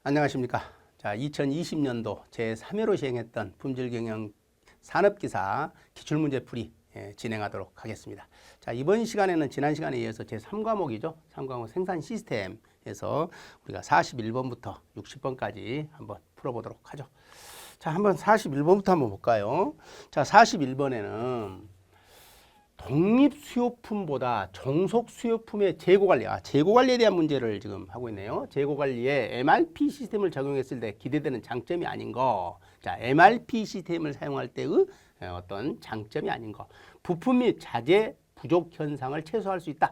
안녕하십니까. 자, 2020년도 제3회로 시행했던 품질경영 산업기사 기출문제풀이 진행하도록 하겠습니다. 자, 이번 시간에는 지난 시간에 이어서 제3과목이죠. 3과목 생산 시스템에서 우리가 41번부터 60번까지 한번 풀어보도록 하죠. 자, 한번 41번부터 한번 볼까요? 자, 41번에는 독립수요품보다 종속수요품의 재고관리, 재고관리에 대한 문제를 지금 하고 있네요. 재고관리에 MRP 시스템을 적용했을 때 기대되는 장점이 아닌 거. 자, MRP 시스템을 사용할 때의 어떤 장점이 아닌 거. 부품 및 자재 부족 현상을 최소화할 수 있다.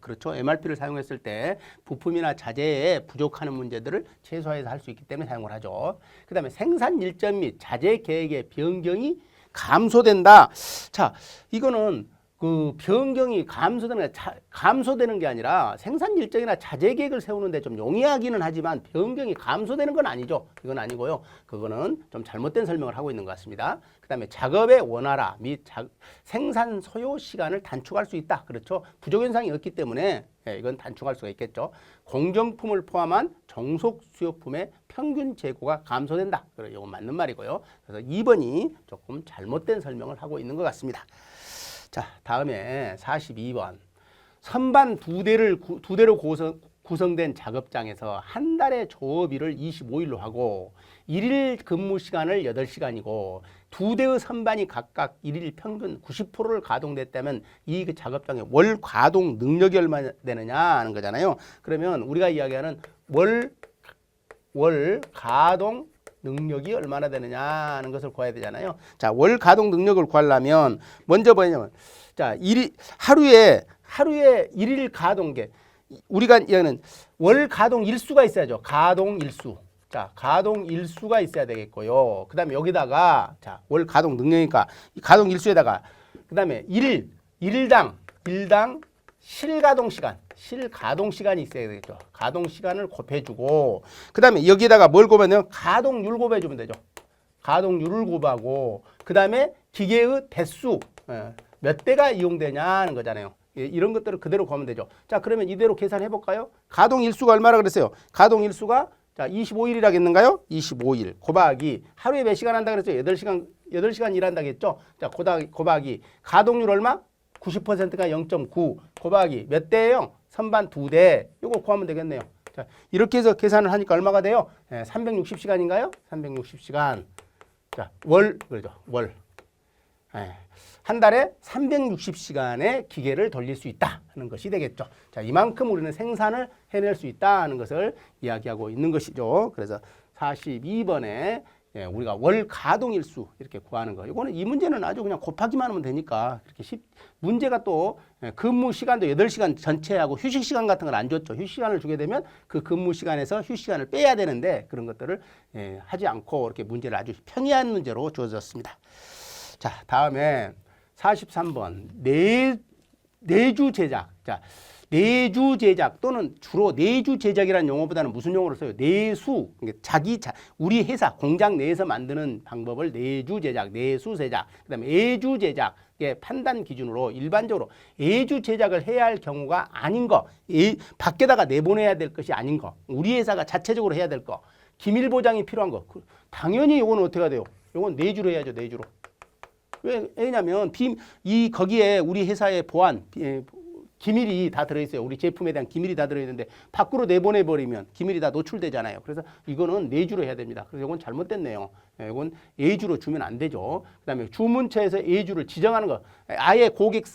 그렇죠. MRP를 사용했을 때 부품이나 자재에 부족하는 문제들을 최소화해서 할 수 있기 때문에 사용을 하죠. 그 다음에 생산 일정 및 자재 계획의 변경이 감소된다. 자, 이거는 그 변경이 감소되는 게 아니라 생산 일정이나 자재 계획을 세우는데 좀 용이하기는 하지만 변경이 감소되는 건 아니죠. 이건 아니고요. 그거는 좀 잘못된 설명을 하고 있는 것 같습니다. 그 다음에 작업의 원활화 및 생산 소요 시간을 단축할 수 있다. 그렇죠. 부족 현상이 없기 때문에 이건 단축할 수가 있겠죠. 공정품을 포함한 종속 수요품의 평균 재고가 감소된다. 이건 맞는 말이고요. 그래서 2번이 조금 잘못된 설명을 하고 있는 것 같습니다. 자, 다음에 42번. 선반 두 대로 구성된 작업장에서 한 달의 조업일을 25일로 하고 1일 근무 시간을 8시간이고 두 대의 선반이 각각 1일 평균 90%를 가동됐다면 이 작업장의 월 가동 능력이 얼마나 되느냐 하는 거잖아요. 그러면 우리가 이야기하는 월 가동 능력이 얼마나 되느냐 하는 것을 구해야 되잖아요. 자, 월 가동 능력을 구하려면 먼저 뭐냐면 자, 하루에 1일 가동계 우리가 얘는 월 가동 일수가 있어야죠. 가동 일수. 자, 가동 일수가 있어야 되겠고요. 그다음에 여기다가 자, 월 가동 능력이니까 이 가동 일수에다가 그다음에 일당 실가동 시간이 있어야 되겠죠. 가동 시간을 곱해주고 그 다음에 여기다가 뭘 곱하면 가동률 곱해주면 되죠. 가동률을 곱하고 그 다음에 기계의 대수 몇 대가 이용되냐는 거잖아요. 이런 것들을 그대로 구하면 되죠. 자, 그러면 이대로 계산해 볼까요? 가동 일수가 얼마나 그랬어요? 가동 일수가 자 25일이라겠는가요? 25일 곱하기 하루에 몇 시간 한다 그랬어요? 8시간 일한다고 했죠? 자, 곱하기 가동률 얼마? 90%가 0.9 곱하기 몇 대예요? 선반 2대. 이거 구하면 되겠네요. 자, 이렇게 해서 계산을 하니까 얼마가 돼요? 360시간인가요? 360시간. 자, 그러죠. 월. 한 달에 360시간의 기계를 돌릴 수 있다 하는 것이 되겠죠. 자, 이만큼 우리는 생산을 해낼 수 있다 하는 것을 이야기하고 있는 것이죠. 그래서 42번에 우리가 월 가동일수 이렇게 구하는 거. 이거는 이 문제는 아주 그냥 곱하기만 하면 되니까 그렇게 문제가 또 근무 시간도 8시간 전체하고 휴식 시간 같은 걸 안 줬죠. 휴식 시간을 주게 되면 그 근무 시간에서 휴식 시간을 빼야 되는데 그런 것들을 하지 않고 이렇게 문제를 아주 편의한 문제로 주어졌습니다. 자, 다음에 43번 내주 제작. 자, 내주 제작 또는 주로 내주 제작이라는 용어보다는 무슨 용어를 써요? 내수. 우리 회사 공장 내에서 만드는 방법을 내주 제작, 내수 제작. 그다음에 애주 제작의 판단 기준으로 일반적으로 애주 제작을 해야 할 경우가 아닌 거, 밖에다가 내보내야 될 것이 아닌 거, 우리 회사가 자체적으로 해야 될 거, 기밀 보장이 필요한 거. 당연히 이거는 어떻게 해야 돼요? 이건 내주로 해야죠, 내주로. 왜냐면 거기에 우리 회사의 보안 기밀이 다 들어있어요. 우리 제품에 대한 기밀이 다 들어있는데 밖으로 내보내버리면 기밀이 다 노출되잖아요. 그래서 이거는 내주로 해야 됩니다. 그래서 이건 잘못됐네요. 이건 예주로 주면 안 되죠. 그 다음에 주문처에서 예주를 지정하는 거. 아예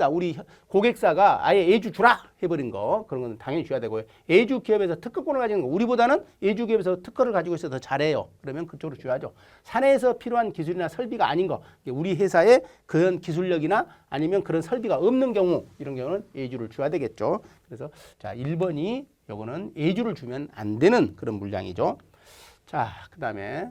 우리 고객사가 아예 예주 주라 해버린 거. 그런 건 당연히 줘야 되고요. 예주 기업에서 특허권을 가지는 거. 우리보다는 예주 기업에서 특허를 가지고 있어서 더 잘해요. 그러면 그쪽으로 줘야죠. 사내에서 필요한 기술이나 설비가 아닌 거. 우리 회사에 그런 기술력이나 아니면 그런 설비가 없는 경우 이런 경우는 예주를 줘야 되겠죠. 그래서 자 1번이 요거는 예주를 주면 안 되는 그런 물량이죠. 자, 그 다음에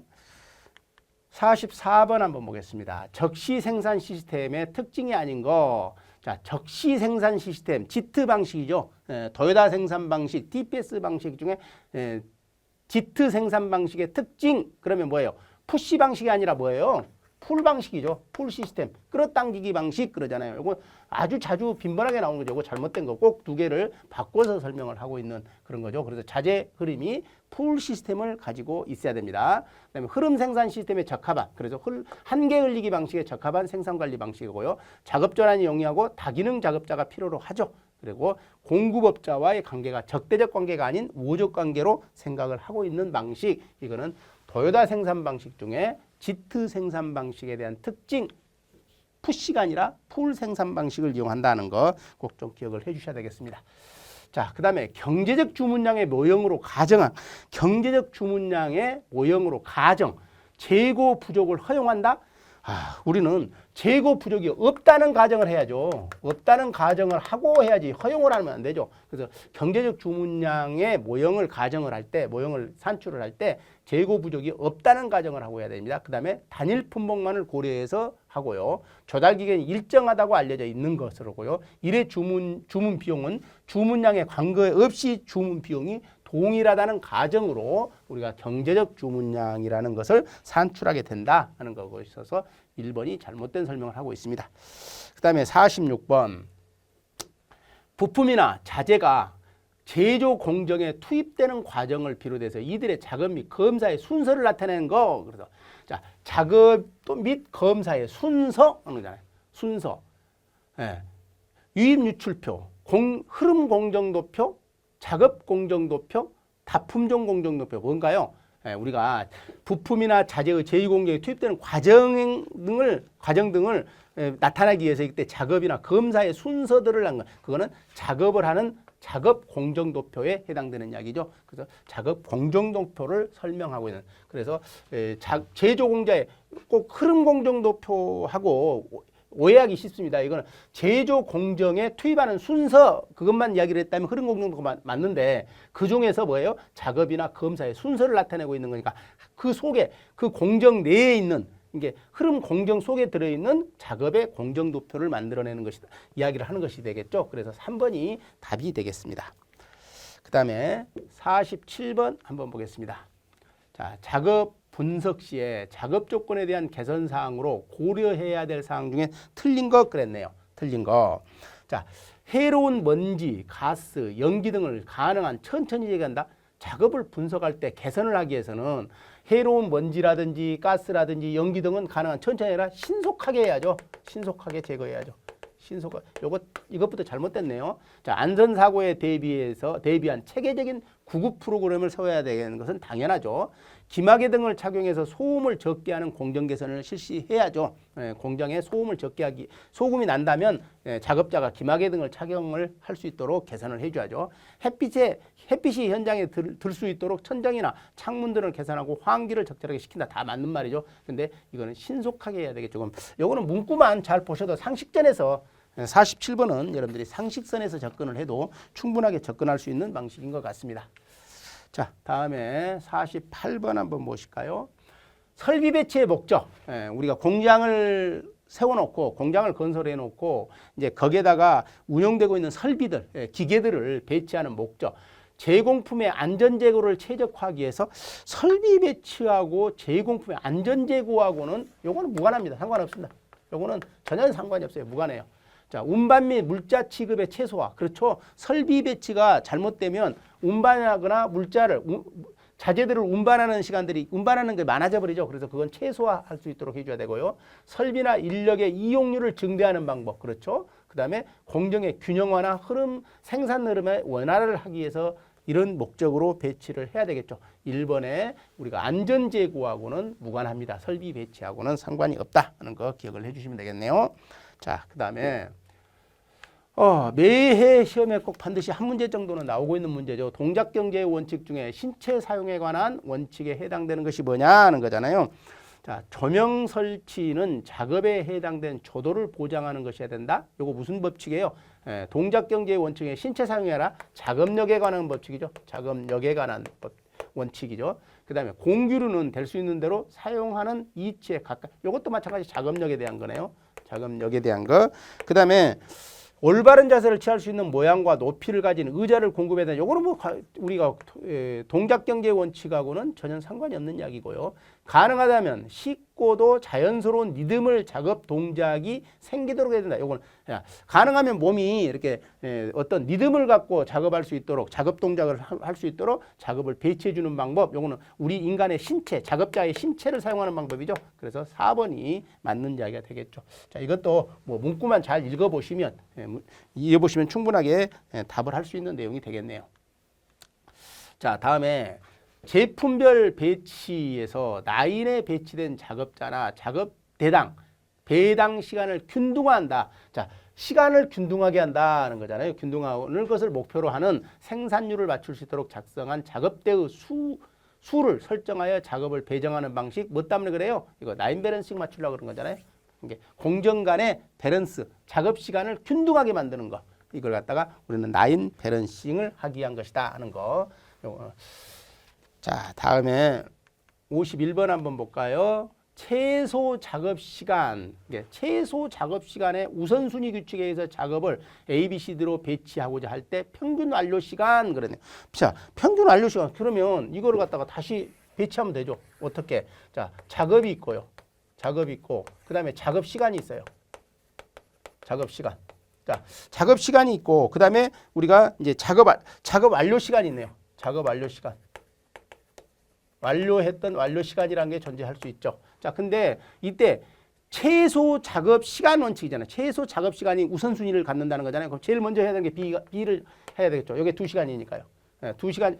44번 한번 보겠습니다. 적시 생산 시스템의 특징이 아닌 거. 자, 적시 생산 시스템, 지트 방식이죠. 도요타 생산 방식, TPS 방식 중에 지트 생산 방식의 특징. 그러면 뭐예요? 푸시 방식이 아니라 뭐예요? 풀 방식이죠. 풀 시스템. 끌어당기기 방식 그러잖아요. 이거 아주 자주 빈번하게 나오는 거죠. 이거 잘못된 거 꼭 두 개를 바꿔서 설명을 하고 있는 그런 거죠. 그래서 자재 흐름이 풀 시스템을 가지고 있어야 됩니다. 그다음에 흐름 생산 시스템에 적합한, 그래서 한계 흘리기 방식에 적합한 생산 관리 방식이고요. 작업 전환이 용이하고 다기능 작업자가 필요로 하죠. 그리고 공급업자와의 관계가 적대적 관계가 아닌 우호적 관계로 생각을 하고 있는 방식. 이거는 도요타 생산 방식 중에 지트 생산 방식에 대한 특징, 푸시가 아니라 풀 생산 방식을 이용한다는 거 꼭 좀 기억을 해 주셔야 되겠습니다. 자, 그 다음에 경제적 주문량의 모형으로 가정한, 경제적 주문량의 모형으로 가정, 재고 부족을 허용한다? 우리는 재고 부족이 없다는 가정을 해야죠. 없다는 가정을 하고 해야지 허용을 하면 안 되죠. 그래서 경제적 주문량의 모형을 가정을 할 때, 모형을 산출을 할 때 재고 부족이 없다는 가정을 하고 해야 됩니다. 그 다음에 단일 품목만을 고려해서 하고요. 조달 기간이 일정하다고 알려져 있는 것으로고요. 일회 주문 비용은 주문량에 관계없이 주문 비용이 동일하다는 가정으로 우리가 경제적 주문량이라는 것을 산출하게 된다 하는 거고 있어서 1번이 잘못된 설명을 하고 있습니다. 그 다음에 46번 부품이나 자재가 제조 공정에 투입되는 과정을 비롯해서 이들의 작업 및 검사의 순서를 나타내는 거. 그래서 자, 작업 및 검사의 순서 하는 거잖아요. 순서. 예. 유입 유출표, 흐름 공정도표, 작업 공정도표, 다품종 공정도표 뭔가요? 예, 우리가 부품이나 자재의 제2공정에 투입되는 과정 등을 나타나기 위해서 이때 작업이나 검사의 순서들을 한 거. 그거는 작업을 하는 작업 공정도표에 해당되는 이야기죠. 그래서 작업 공정도표를 설명하고 있는. 그래서 제조 공자의 꼭 흐름 공정도표하고 오해하기 쉽습니다. 이거는 제조 공정에 투입하는 순서 그것만 이야기를 했다면 흐름 공정도가 맞는데 그 중에서 뭐예요? 작업이나 검사의 순서를 나타내고 있는 거니까 그 속에 그 공정 내에 있는 이게 흐름 공정 속에 들어있는 작업의 공정도표를 만들어내는 것이다. 이야기를 하는 것이 되겠죠. 그래서 3번이 답이 되겠습니다. 그 다음에 47번 한번 보겠습니다. 자, 작업 분석 시에 작업 조건에 대한 개선 사항으로 고려해야 될 사항 중에 틀린 거 그랬네요. 틀린 거. 자, 해로운 먼지, 가스, 연기 등을 가능한 천천히 제거한다. 작업을 분석할 때 개선을 하기 위해서는 해로운 먼지라든지 가스라든지 연기 등은 가능한 천천히 아니라 신속하게 해야죠. 신속하게 제거해야죠. 이것부터 잘못됐네요. 자, 안전사고에 대비한 체계적인 구급 프로그램을 세워야 되는 것은 당연하죠. 기마개 등을 착용해서 소음을 적게 하는 공정 개선을 실시해야죠. 공장에 소음을 적게 하기, 소음이 난다면 작업자가 기마개 등을 착용을 할 수 있도록 개선을 해줘야죠. 햇빛이 현장에 들 수 있도록 천장이나 창문들을 개선하고 환기를 적절하게 시킨다. 다 맞는 말이죠. 근데 이거는 신속하게 해야 되겠죠. 요거는 문구만 잘 보셔도 상식전에서 47번은 여러분들이 상식선에서 접근을 해도 충분하게 접근할 수 있는 방식인 것 같습니다. 자, 다음에 48번 한번 보실까요? 설비 배치의 목적. 우리가 공장을 세워놓고 공장을 건설해 놓고 이제 거기에다가 운영되고 있는 설비들, 기계들을 배치하는 목적. 제공품의 안전재고를 최적화하기 위해서 설비 배치하고 제공품의 안전재고하고는 요거는 무관합니다. 상관없습니다. 요거는 전혀 상관이 없어요. 무관해요. 자, 운반 및 물자 취급의 최소화. 그렇죠. 설비 배치가 잘못되면 운반하거나 자재들을 운반하는 운반하는 게 많아져 버리죠. 그래서 그건 최소화할 수 있도록 해줘야 되고요. 설비나 인력의 이용률을 증대하는 방법. 그렇죠. 그 다음에 공정의 균형화나 생산 흐름의 원활을 하기 위해서 이런 목적으로 배치를 해야 되겠죠. 1번에 우리가 안전재고하고는 무관합니다. 설비 배치하고는 상관이 없다 하는 거 기억을 해주시면 되겠네요. 자, 그 다음에 매해 시험에 꼭 반드시 한 문제 정도는 나오고 있는 문제죠. 동작경제의 원칙 중에 신체 사용에 관한 원칙에 해당되는 것이 뭐냐 하는 거잖아요. 자, 조명 설치는 작업에 해당된 조도를 보장하는 것이어야 된다. 이거 무슨 법칙이에요? 동작경제의 원칙에 신체 사용이 아니라 작업력에 관한 법칙이죠. 작업력에 관한 원칙이죠. 그 다음에 공규류는 될 수 있는 대로 사용하는 이치에 가까이. 이것도 마찬가지 작업력에 대한 거네요. 작업력에 대한 거. 그 다음에 올바른 자세를 취할 수 있는 모양과 높이를 가진 의자를 공급해야 된다. 이거는 우리가 동작경제 원칙하고는 전혀 상관이 없는 이야기고요. 가능하다면 쉽고도 자연스러운 리듬을 작업 동작이 생기도록 해야 된다. 요거는 가능하면 몸이 이렇게 어떤 리듬을 갖고 작업할 수 있도록 작업 동작을 할 수 있도록 작업을 배치해 주는 방법. 요거는 우리 인간의 신체, 작업자의 신체를 사용하는 방법이죠. 그래서 4번이 맞는 이야기가 되겠죠. 자, 이것도 뭐 문구만 잘 읽어보시면 이해보시면 충분하게 답을 할 수 있는 내용이 되겠네요. 자, 다음에 제품별 배치에서 라인에 배치된 작업자나 작업 대당, 배당 시간을 균등화한다. 자, 시간을 균등하게 한다는 거잖아요. 균등하는 것을 목표로 하는 생산률을 맞출 수 있도록 작성한 작업대의 수를 설정하여 작업을 배정하는 방식. 뭐 때문에 그래요? 이거 라인 밸런싱 맞추려고 그런 거잖아요. 이게 공정 간의 밸런스, 작업 시간을 균등하게 만드는 거. 이걸 갖다가 우리는 라인 밸런싱을 하기 위한 것이다 하는 거. 자, 다음에 51번 한번 볼까요? 최소 작업 시간, 최소 작업 시간의 우선순위 규칙에 의해서 작업을 A, B, C, D로 배치하고자 할 때 평균 완료 시간 그러네요. 자, 평균 완료 시간 그러면 이거를 갖다가 다시 배치하면 되죠. 어떻게? 자, 작업이 있고요. 작업이 있고 그다음에 작업 시간이 있어요. 작업 시간. 자, 작업 시간이 있고 그다음에 우리가 이제 작업 완료 시간이 있네요. 작업 완료 시간. 완료했던 완료 시간이라는 게 존재할 수 있죠. 자, 근데 이때 최소 작업 시간 원칙이잖아요. 최소 작업 시간이 우선순위를 갖는다는 거잖아요. 그럼 제일 먼저 해야 되는 게 B를 해야 되겠죠. 이게 2시간이니까요. 2시간,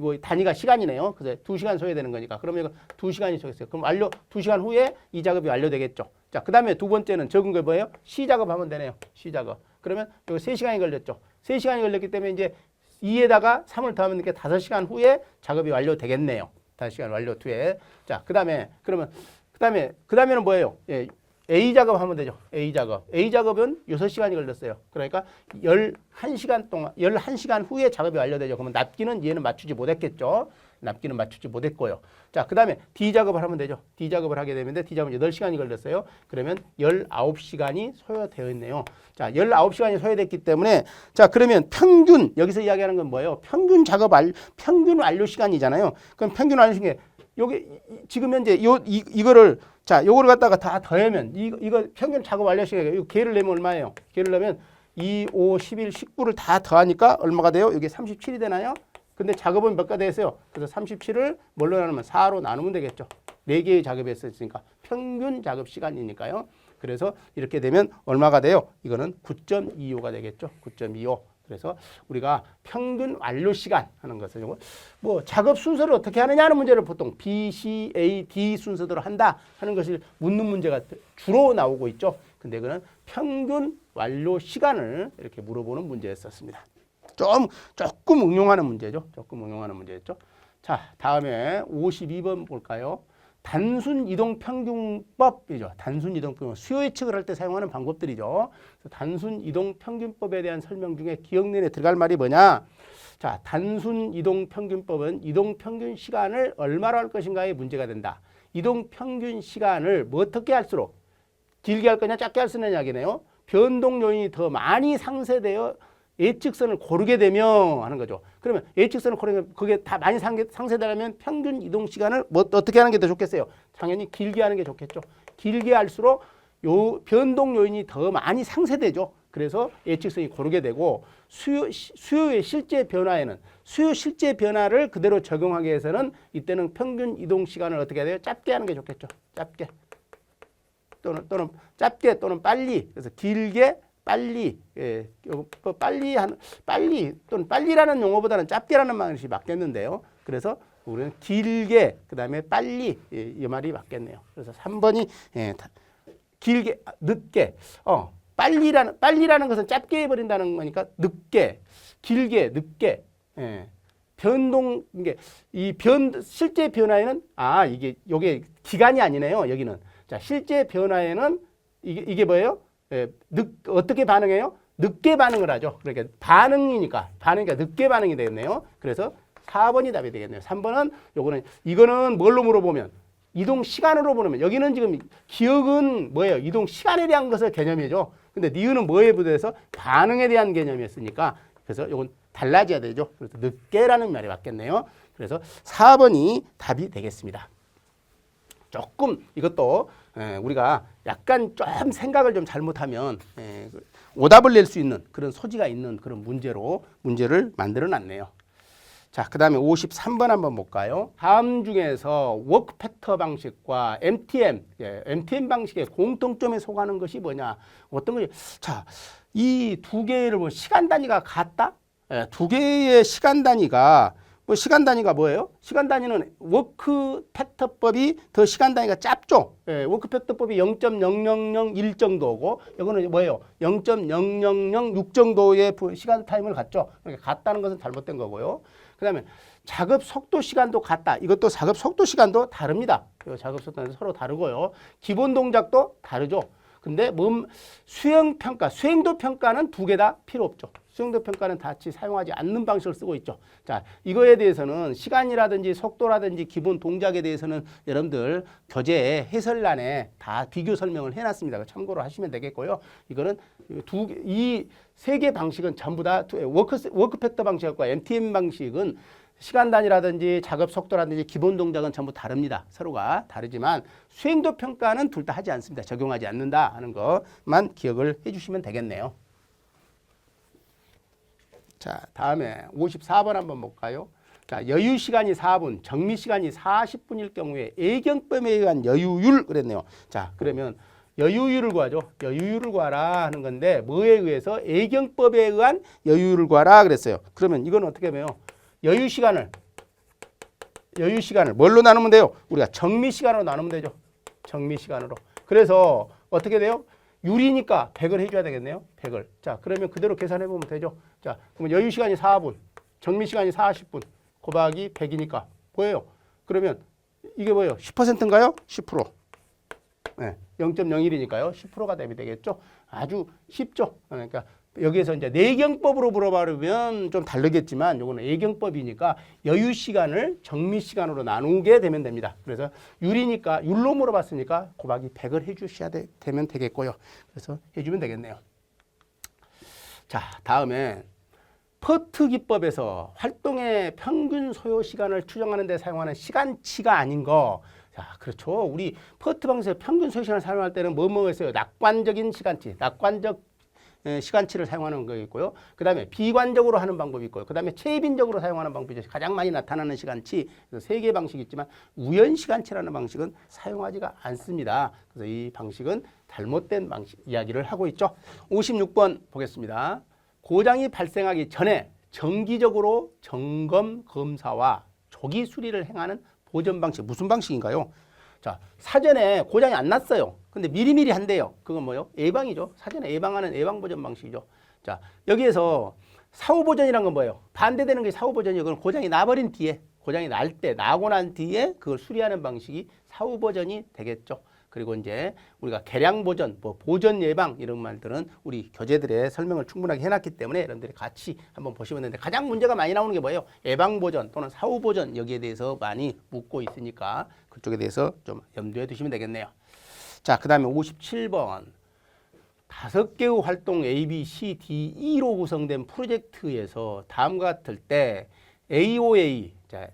뭐 단위가 시간이네요. 그래서 2시간 소요되는 거니까. 그러면 이거 2시간이 소요했어요. 그럼 2시간 후에 이 작업이 완료되겠죠. 자, 그 다음에 두 번째는 적은 게 뭐예요? C 작업하면 되네요. C 작업. 그러면 이거 3시간이 걸렸죠. 3시간이 걸렸기 때문에 이제 2에다가 3을 더하면 이렇게 5시간 후에 작업이 완료되겠네요. 5시간 완료 후에. 자, 그다음에는 뭐예요? 예, A 작업하면 되죠. A 작업. A 작업은 6시간이 걸렸어요. 그러니까 11시간 후에 작업이 완료되죠. 그러면 납기는 얘는 맞추지 못했겠죠. 납기는 맞추지 못했고요. 자, 그다음에 D 작업을 하면 되죠. D 작업을 하게 되는데 D 작업은 8시간이 걸렸어요. 그러면 19시간이 소요되어 있네요. 자, 19시간이 소요됐기 때문에 자, 그러면 평균 여기서 이야기하는 건 뭐예요? 평균 완료 시간이잖아요. 그럼 평균 완료 시간 요게 지금 현재 이거를 자, 요거를 갖다가 다 더하면 이거 평균 작업 완료 시간 이거 개를 내면 얼마예요? 개를 내면 2, 5, 11, 19를 다 더하니까 얼마가 돼요? 이게 37이 되나요? 근데 작업은 몇 가지 했어요? 그래서 37을 뭘로 나누면 4로 나누면 되겠죠. 4개의 작업이 했으니까 평균 작업 시간이니까요. 그래서 이렇게 되면 얼마가 돼요? 이거는 9.25가 되겠죠. 9.25. 그래서 우리가 평균 완료 시간 하는 것을 뭐 작업 순서를 어떻게 하느냐는 문제를 보통 B, C, A, D 순서대로 한다 하는 것을 묻는 문제가 주로 나오고 있죠. 근데 그는 평균 완료 시간을 이렇게 물어보는 문제였었습니다. 조금 응용하는 문제죠. 조금 응용하는 문제였죠. 자, 다음에 52번 볼까요? 단순 이동 평균법이죠. 단순 이동 평균 수요 예측을 할 때 사용하는 방법들이죠. 단순 이동 평균법에 대한 설명 중에 기억 내에 들어갈 말이 뭐냐? 자, 단순 이동 평균법은 이동 평균 시간을 얼마로 할 것인가에 문제가 된다. 이동 평균 시간을 뭐 어떻게 할수록 길게 할 거냐, 작게 할 수 있느냐 이야기네요. 변동 요인이 더 많이 상쇄되어 예측선을 고르게 되면 하는 거죠. 그러면 예측선을 고르면 그게 다 많이 상쇄되려면 평균 이동 시간을 뭐 어떻게 하는 게 더 좋겠어요? 당연히 길게 하는 게 좋겠죠. 길게 할수록 요 변동 요인이 더 많이 상쇄되죠. 그래서 예측선이 고르게 되고 수요의 실제 변화에는 수요 실제 변화를 그대로 적용하기 위해서는 이때는 평균 이동 시간을 어떻게 해야 돼요? 짧게 하는 게 좋겠죠. 짧게 또는 짧게 또는 빨리. 그래서 길게 빨리, 빨리 또는 빨리라는 용어보다는 짧게라는 말이 맞겠는데요. 그래서 우리는 길게, 그 다음에 빨리 이 말이 맞겠네요. 그래서 3번이 길게, 늦게, 빨리라는 것은 짧게 해버린다는 거니까 늦게, 길게, 늦게, 변동 이게 실제 변화에는 요게 기간이 아니네요. 여기는 자 실제 변화에는 이게 뭐예요? 어떻게 반응해요? 늦게 반응을 하죠. 그러니까 반응이니까 늦게 반응이 되겠네요. 그래서 4번이 답이 되겠네요. 3번은 이거는 뭘로 물어보면 이동 시간으로 물으면 여기는 지금 기억은 뭐예요? 이동 시간에 대한 것을 개념이죠. 근데 니은은 뭐에 부대해서 반응에 대한 개념이었으니까 그래서 이건 달라져야 되죠. 그래서 늦게라는 말이 맞겠네요. 그래서 4번이 답이 되겠습니다. 조금 이것도 우리가 약간 좀 생각을 좀 잘못하면 오답을 낼 수 있는 그런 소지가 있는 그런 문제를 만들어 놨네요. 자, 그 다음에 53번 한번 볼까요? 다음 중에서 워크 팩터 방식과 MTM 방식의 공통점에 속하는 것이 뭐냐? 어떤 거지? 자, 이 두 개를 뭐 시간 단위가 같다? 두 개의 시간 단위가 시간 단위가 뭐예요? 시간 단위는 워크 팩터법이 더 시간 단위가 짧죠. 워크 팩터법이 0.0001 정도고 이거는 뭐예요? 0.0006 정도의 시간 타임을 갖죠. 그러니까 같다는 것은 잘못된 거고요. 그다음에 작업 속도 시간도 같다. 이것도 작업 속도 시간도 다릅니다. 작업 속도는 서로 다르고요. 기본 동작도 다르죠. 근데 수행 평가, 수행도 평가는 두 개 다 필요 없죠. 수행도 평가는 같이 사용하지 않는 방식을 쓰고 있죠. 자, 이거에 대해서는 시간이라든지 속도라든지 기본 동작에 대해서는 여러분들 교재 해설란에 다 비교 설명을 해놨습니다. 참고로 하시면 되겠고요. 이거는 이 세 개 방식은 전부 다 워크 팩터 방식과 MTM 방식은 시간 단위라든지 작업 속도라든지 기본 동작은 전부 다릅니다. 서로가 다르지만 수행도 평가는 둘 다 하지 않습니다. 적용하지 않는다 하는 것만 기억을 해주시면 되겠네요. 자, 다음에 54번 한번 볼까요? 자, 여유 시간이 4분, 정미 시간이 40분일 경우에 A경법에 의한 여유율 그랬네요. 자, 그러면 여유율을 구하죠. 여유율을 구하라 하는 건데 뭐에 의해서 A경법에 의한 여유율을 구하라 그랬어요. 그러면 이건 어떻게 하면 여유 시간을 뭘로 나누면 돼요? 우리가 정미 시간으로 나누면 되죠. 정미 시간으로. 그래서 어떻게 돼요? 유리니까 100을 해줘야 되겠네요. 100을. 자, 그러면 그대로 계산해 보면 되죠. 자, 그러면 여유 시간이 4분, 정미 시간이 40분, 곱하기 100이니까 뭐예요? 그러면 이게 뭐예요? 10%인가요? 10%. 네, 0.01이니까요. 10%가 되겠죠. 아주 쉽죠. 그러니까 여기에서 이제 내경법으로 물어봐면 좀 다르겠지만 요거는 A경법이니까 여유 시간을 정미 시간으로 나누게 되면 됩니다. 그래서 율이니까 율로 물어봤으니까 곱하기 100을 해주셔야 되면 되겠고요. 그래서 해주면 되겠네요. 자, 다음에 퍼트 기법에서 활동의 평균 소요 시간을 추정하는 데 사용하는 시간치가 아닌 거. 자, 그렇죠. 우리 퍼트 방식에서 평균 소요 시간을 사용할 때는 뭐뭐 했어요? 낙관적인 시간치, 낙관적 시간치를 사용하는 거 있고요. 그 다음에 비관적으로 하는 방법이 있고요. 그 다음에 체빈적으로 사용하는 방법이죠. 가장 많이 나타나는 시간치. 그래서 세 개의 방식이 있지만 우연 시간치라는 방식은 사용하지가 않습니다. 그래서 이 방식은 잘못된 방식 이야기를 하고 있죠. 56번 보겠습니다. 고장이 발생하기 전에 정기적으로 점검 검사와 조기 수리를 행하는 보전 방식. 무슨 방식인가요? 자, 사전에 고장이 안 났어요. 근데 미리미리 한대요. 그건 뭐요? 예방이죠. 사전에 예방하는 예방보전 방식이죠. 자, 여기에서 사후보전이란 건 뭐예요? 반대되는 게 사후보전이에요. 그건 고장이 나버린 뒤에, 고장이 날 때, 나고 난 뒤에 그걸 수리하는 방식이 사후보전이 되겠죠. 그리고 이제 우리가 개량보전, 보전 예방 이런 말들은 우리 교재들의 설명을 충분하게 해놨기 때문에 여러분들이 같이 한번 보시면 되는데 가장 문제가 많이 나오는 게 뭐예요? 예방보전 또는 사후보전 여기에 대해서 많이 묻고 있으니까 그쪽에 대해서 좀 염두에 두시면 되겠네요. 자, 그 다음에 57번. 5개의 활동 A, B, C, D, E로 구성된 프로젝트에서 다음과 같을 때 AOA, 자,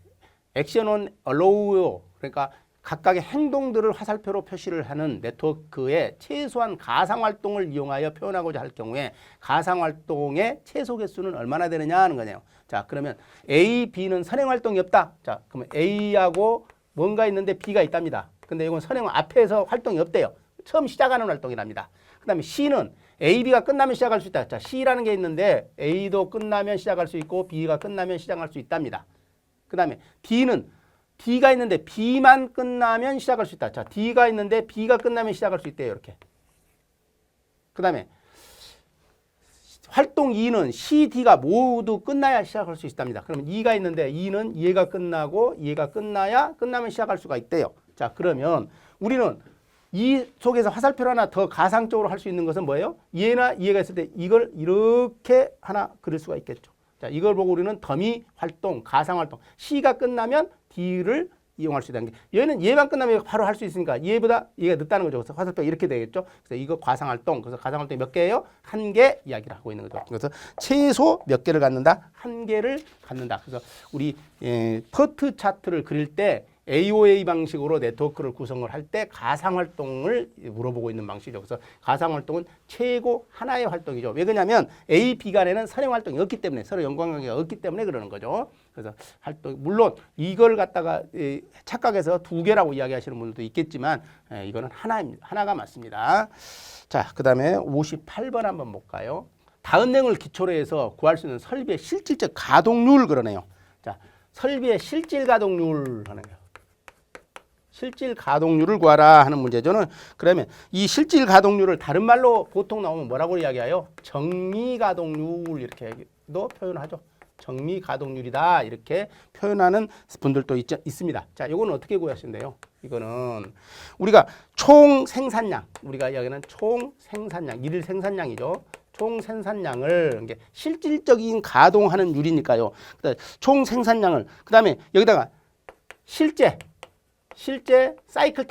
액션 온 allow, 그러니까 각각의 행동들을 화살표로 표시를 하는 네트워크의 최소한 가상활동을 이용하여 표현하고자 할 경우에 가상활동의 최소 개수는 얼마나 되느냐 하는 거네요. 자, 그러면 A, B는 선행활동이 없다. 자, 그러면 A하고 뭔가 있는데 B가 있답니다. 근데 이건 선행 앞에서 활동이 없대요. 처음 시작하는 활동이랍니다. 그 다음에 C는 A, B가 끝나면 시작할 수 있다. 자, C라는 게 있는데 A도 끝나면 시작할 수 있고 B가 끝나면 시작할 수 있답니다. 그 다음에 D는 D가 있는데 B만 끝나면 시작할 수 있다. 자, D가 있는데 B가 끝나면 시작할 수 있대요. 이렇게. 그 다음에 활동 2는 C, D가 모두 끝나야 시작할 수 있답니다. 그러면 2가 있는데 2는 얘가 끝나고 얘가 끝나면 시작할 수가 있대요. 자, 그러면 우리는 이 속에서 화살표를 하나 더 가상적으로 할 수 있는 것은 뭐예요? 얘나 얘가 있을 때 이걸 이렇게 하나 그릴 수가 있겠죠. 자, 이걸 보고 우리는 더미 활동, 가상 활동. C가 끝나면 D를 이용할 수 있다는 게 얘는 얘만 끝나면 바로 할 수 있으니까 얘보다 얘가 늦다는 거죠. 그래서 화살표 이렇게 되겠죠. 그래서 이거 가상 활동. 그래서 가상 활동이 몇 개예요? 1개 이야기를 하고 있는 거죠. 그래서 최소 몇 개를 갖는다? 1개를 갖는다. 그래서 우리 퍼트 차트를 그릴 때 AOA 방식으로 네트워크를 구성을 할 때 가상활동을 물어보고 있는 방식이죠. 그래서 가상활동은 최고 하나의 활동이죠. 왜 그러냐면 A, B 간에는 선행활동이 없기 때문에 서로 연관관계가 없기 때문에 그러는 거죠. 그래서 활동 물론 이걸 갖다가 착각해서 두 개라고 이야기하시는 분들도 있겠지만 이거는 하나입니다. 하나가 맞습니다. 자, 그다음에 58번 한번 볼까요? 다음 내용을 기초로 해서 구할 수 있는 설비의 실질적 가동률 그러네요. 자, 설비의 실질 가동률 하는 거예요. 실질 가동률을 구하라 하는 문제죠. 그러면 이 실질 가동률을 다른 말로 보통 나오면 뭐라고 이야기해요? 정미 가동률 이렇게도 표현하죠. 정미 가동률이다 이렇게 표현하는 분들도 있습니다. 자, 이거는 어떻게 구하시는데요? 이거는 우리가 총 생산량, 우리가 이야기하는 총 생산량, 일일 생산량이죠. 총 생산량을 이게 실질적인 가동하는 율이니까요. 총 생산량을 그다음에 여기다가 실제 사이클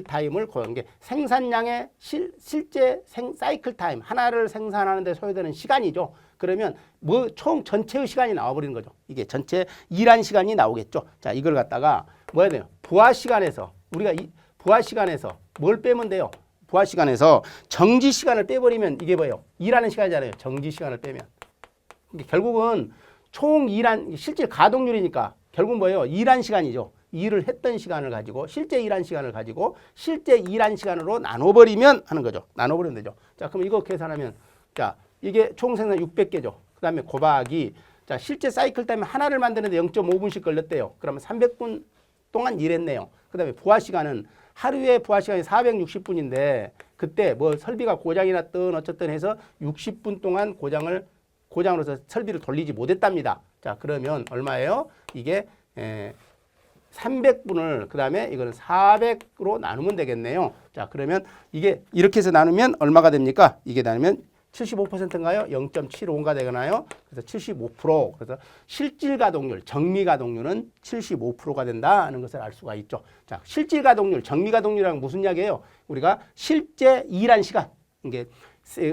타임을 구하는 게 생산량의 실제 사이클 타임 하나를 생산하는데 소요되는 시간이죠. 그러면 뭐 총 전체의 시간이 나와버리는 거죠. 이게 전체 일한 시간이 나오겠죠. 자, 이걸 갖다가 뭐 해야 돼요? 부하 시간에서 우리가 부하 시간에서 뭘 빼면 돼요? 부하 시간에서 정지 시간을 빼버리면 이게 뭐예요? 일하는 시간이잖아요. 정지 시간을 빼면. 결국은 총 일한 실질 가동률이니까 결국은 뭐예요? 일한 시간이죠. 일을 했던 시간을 가지고 실제 일한 시간을 가지고 실제 일한 시간으로 나눠버리면 하는 거죠. 나눠버리면 되죠. 자, 그럼 이거 계산하면 자, 이게 총 생산 600개죠. 그다음에 곱하기 자, 실제 사이클 타임 하나를 만드는데 0.5분씩 걸렸대요. 그러면 300분 동안 일했네요. 그다음에 부하 시간은 하루에 부하 시간이 460분인데 그때 뭐 설비가 고장이 났든 어쨌든 해서 60분 동안 고장으로서 설비를 돌리지 못했답니다. 자, 그러면 얼마예요? 이게 300분을 그다음에 이거는 400으로 나누면 되겠네요. 자, 그러면 이게 이렇게 해서 나누면 얼마가 됩니까? 이게 나누면 75%인가요? 0.75가 되나요? 그래서 75%. 그래서 실질 가동률, 정미 가동률은 75%가 된다는 것을 알 수가 있죠. 자, 실질 가동률, 정미 가동률이란 무슨 이야기예요? 우리가 실제 일한 시간, 이게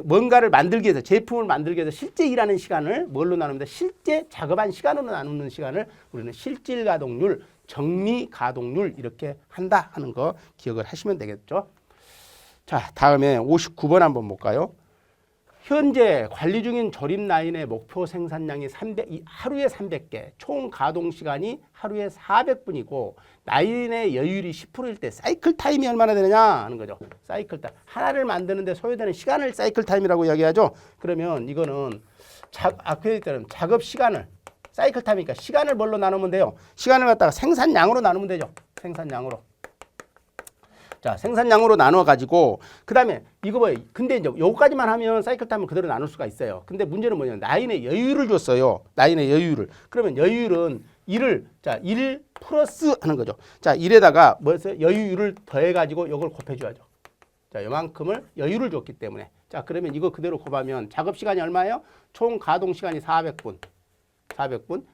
뭔가를 만들기 위해서 제품을 만들기 위해서 실제 일하는 시간을 뭘로 나눕니다. 실제 작업한 시간으로 나누는 시간을 우리는 실질 가동률, 정미 가동률 이렇게 한다 하는 거 기억을 하시면 되겠죠. 자, 다음에 59번 한번 볼까요? 현재 관리 중인 조립 라인의 목표 생산량이 하루에 300개, 총 가동 시간이 하루에 400분이고 라인의 여율이 10%일 때 사이클 타임이 얼마나 되느냐 하는 거죠. 사이클 타임. 하나를 만드는데 소요되는 시간을 사이클 타임이라고 이야기하죠. 그러면 이거는 작업 시간을 사이클 타임이니까 시간을 뭘로 나누면 돼요? 시간을 갖다가 생산량으로 나누면 되죠. 생산량으로. 자, 생산량으로 나눠가지고 그다음에 이거 뭐예요? 근데 이제 요거까지만 하면 사이클 타임을 그대로 나눌 수가 있어요. 근데 문제는 뭐냐면 라인의 여유를 줬어요. 라인의 여유를. 그러면 여유율은 일 플러스 하는 거죠. 자, 1에다가 뭐였어요? 여유율을 더해가지고 요걸 곱해줘야죠. 자, 요만큼을 여유를 줬기 때문에. 자, 그러면 이거 그대로 곱하면 작업 시간이 얼마예요? 총 가동 시간이 400분.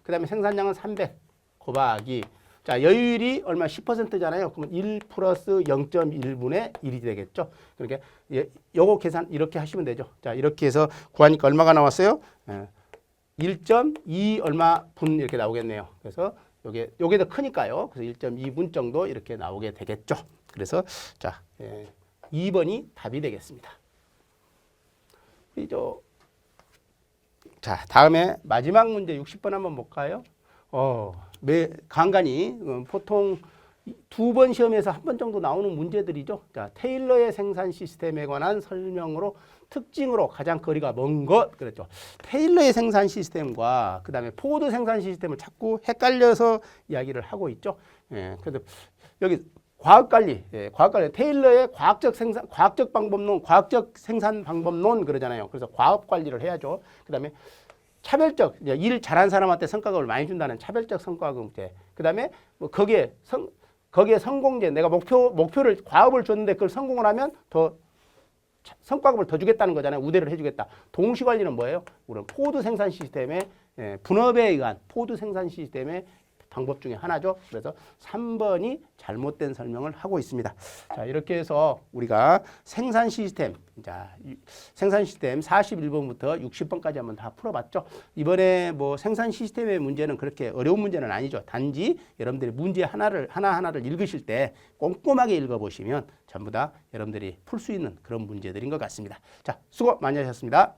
그 다음에 생산량은 300 곱하기 자, 여유율이 얼마 10%잖아요. 그러면 1 플러스 0.1분의 1이 되겠죠. 그러니까 요거 계산 이렇게 하시면 되죠. 자, 이렇게 해서 구하니까 얼마가 나왔어요? 1.2 얼마 분 이렇게 나오겠네요. 그래서 요게 더 크니까요. 그래서 1.2분 정도 이렇게 나오게 되겠죠. 그래서 자, 2번이 답이 되겠습니다. 자, 다음에 마지막 문제 60번 한번 볼까요? 간간히 보통 2번 시험에서 한 번 정도 나오는 문제들이죠. 자, 테일러의 생산 시스템에 관한 설명으로 특징으로 가장 거리가 먼 것 그랬죠. 테일러의 생산 시스템과 그다음에 포드 생산 시스템을 자꾸 헷갈려서 이야기를 하고 있죠. 그래서 여기 과학관리, 테일러의 과학적 생산 방법론 그러잖아요. 그래서 과학 관리를 해야죠. 그다음에 차별적 일 잘한 사람한테 성과급을 많이 준다는 차별적 성과급제. 그다음에 뭐 거기에 성공제 내가 목표를 과업을 줬는데 그걸 성공을 하면 더 성과급을 더 주겠다는 거잖아요. 우대를 해주겠다. 동시 관리는 뭐예요? 우리는 포드 생산 시스템의 분업에 의한 포드 생산 시스템의 방법 중에 하나죠. 그래서 3번이 잘못된 설명을 하고 있습니다. 자, 이렇게 해서 우리가 생산 시스템, 자, 생산 시스템 41번부터 60번까지 한번 다 풀어봤죠. 이번에 뭐 생산 시스템의 문제는 그렇게 어려운 문제는 아니죠. 단지 여러분들이 문제 하나하나를 읽으실 때 꼼꼼하게 읽어보시면 전부 다 여러분들이 풀 수 있는 그런 문제들인 것 같습니다. 자, 수고 많이 하셨습니다.